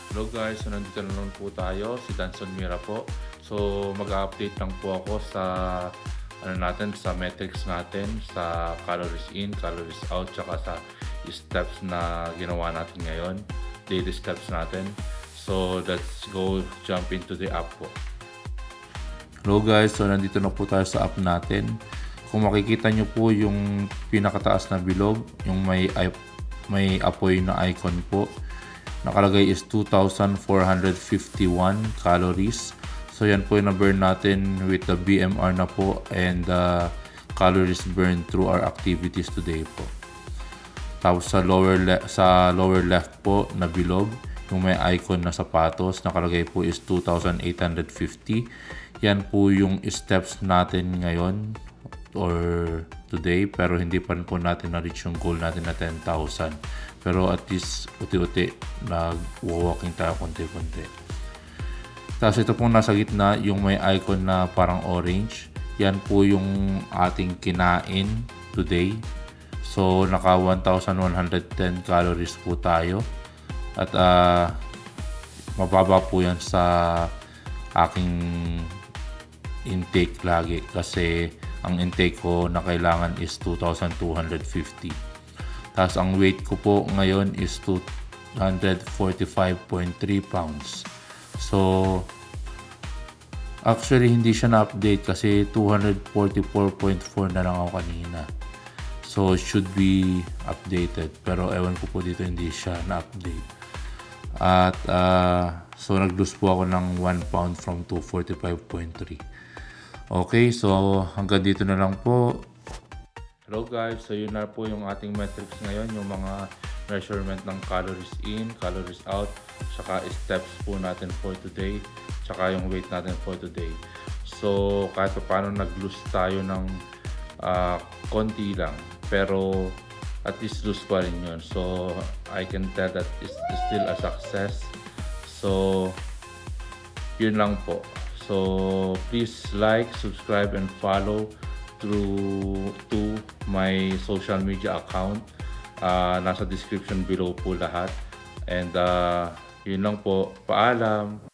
Hello guys, so nandito na naman po tayo, si Danson Mira po. So mag-update lang po ako sa sa metrics natin, sa calories in, calories out, tsaka sa steps na ginawa natin ngayon, daily steps natin. So let's go jump into the app po. Hello guys, so nandito na po tayo sa app natin. Kung makikita nyo po yung pinakataas na bilog, yung may apoy na icon po, nakalagay is 2,451 calories. So yan po yung na-burn natin with the BMR na po and calories burned through our activities today po. Tapos sa lower left po na bilog, yung may icon na sapatos, nakalagay po is 2,850. Yan po yung steps natin ngayon or today, pero hindi pa rin po natin na-reach yung goal natin na 10,000. Pero at least uti-uti nag-walking tayo konti-konti. Tapos ito pong nasa gitna, yung may icon na parang orange, yan po yung ating kinain today. So naka 1,110 calories po tayo at mababa po yan sa aking intake lagi kasi ang intake ko na kailangan is 2,250. Tapos ang weight ko po ngayon is 245.3 pounds. So actually hindi siya na-update kasi 244.4 na lang ako kanina. So should be updated, pero ewan ko po dito hindi siya na-update. At so nag-lose po ako ng 1 pound from 245.3. Okay, so hanggang dito na lang po. Hello guys, so yun na po yung ating metrics ngayon, yung mga measurement ng calories in, calories out, saka steps po natin for today, saka yung weight natin for today. So kahit pa paano nag-lose tayo ng konti lang, pero at least lose pa rin yun. So I can tell that it's still a success. So yun lang po. So please like, subscribe, and follow through to my social media account. Nasa description below po lahat. And yun lang po. Paalam!